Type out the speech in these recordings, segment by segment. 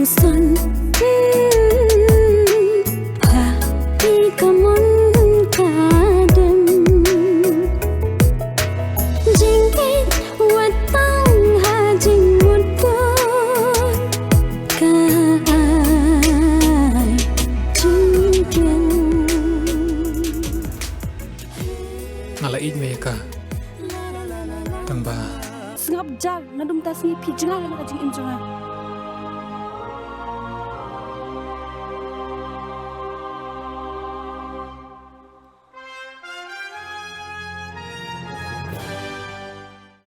sun ha di kamun kadem jingit watang ha jingmut pun kai jinggen Nalaig mereka tambah Sengap jag nadum tas ni pijang nak jing injang.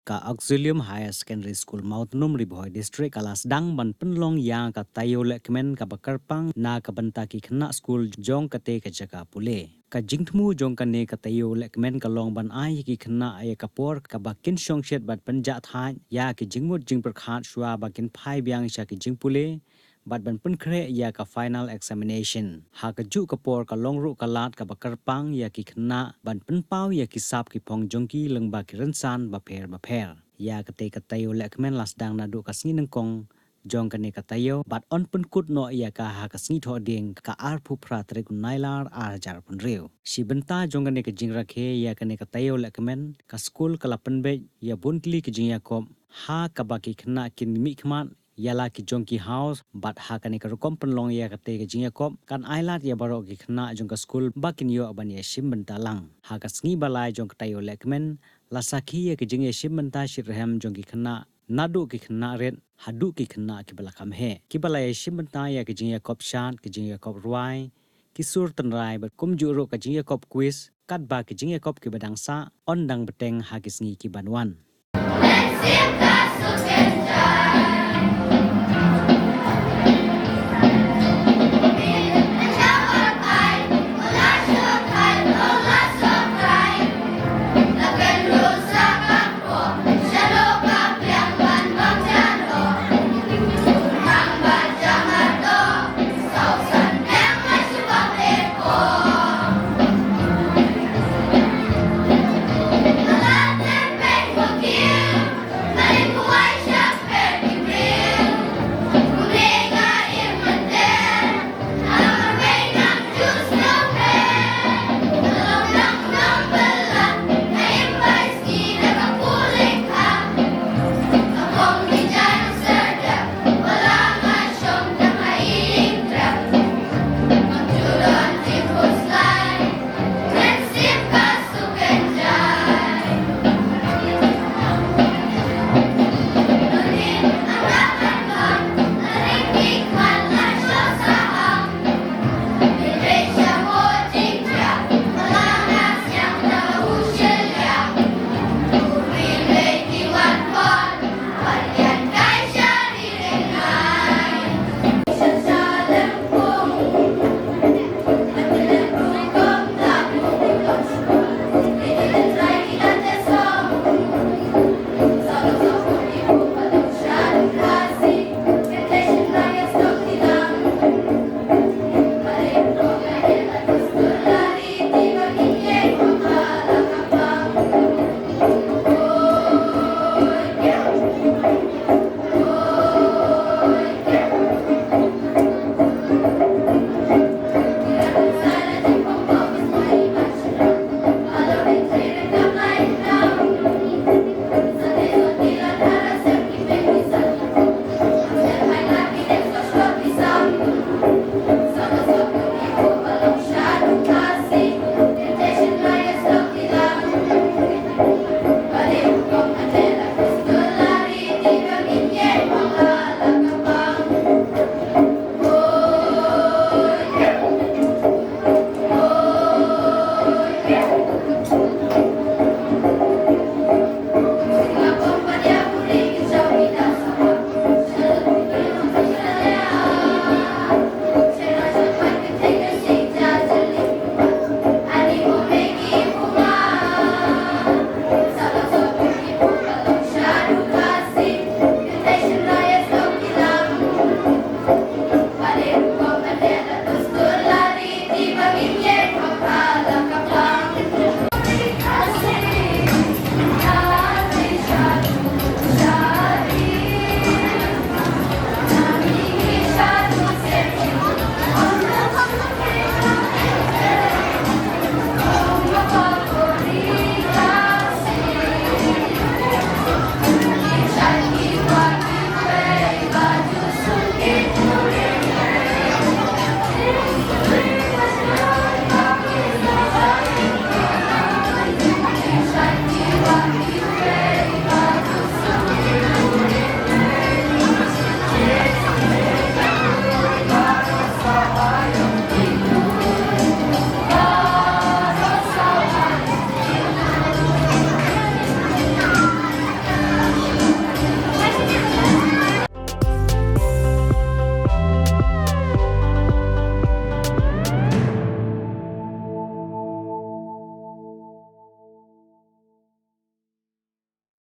Ka Auxilium Higher Secondary School Mawtnum ri Bhoi District kala Sdang ban penlong yang ka taïew lehkmen ka bakarpang na ka bantaki khna school jong kate ka jaka pule ka jingthmu jong ka ne ka taïew lehkmen ka long ban ai ki khna ay ka por ka bakin shong shet bat panja tha ya ki jingmut jing prakhat shwa bakin phai byang sha ki jingpule bat ban pun khre ya ka final examination ha ka ju ka por ka long ru ka lat ka bakar pang ya ki khna ban pun pau ya ki sap ki phong jong ki leng ba ki ransan ba pher ya ka te ka taïew lehkmen las dang na du ka sni nang kong jong ka ne ka taïew bat on pun kut no ya ka ha ka sni tho ding ka ar phu phra tre ku nailar ar jar pun reu si benta jong ka ne ka jing rakhe ya ka ne ka taïew lehkmen ka school ka lapan be ya bun kli ki jing ya kom ha ka ba ki khna kin mi khman yala ki jongki house bat ha kani ka kom penlong ya ka te ka jingya kop kan ailat ya baro ki khna jong ka school bakin yo ban ya shim bentalang ha ka sngi balai jong ka taïew lehkmen la sakhi ya ki jingya shim benta shirham jong ki khna nadu ki khna ret hadu ki khna ki balakam he ki balai shim benta ya ki jingya kop shat ki jingya kop ruai ki sur tanrai bat kum ju ro ka jingya kop quiz kat ba ki jingya kop ki badang sa on dang beteng ha ki sngi ki banwan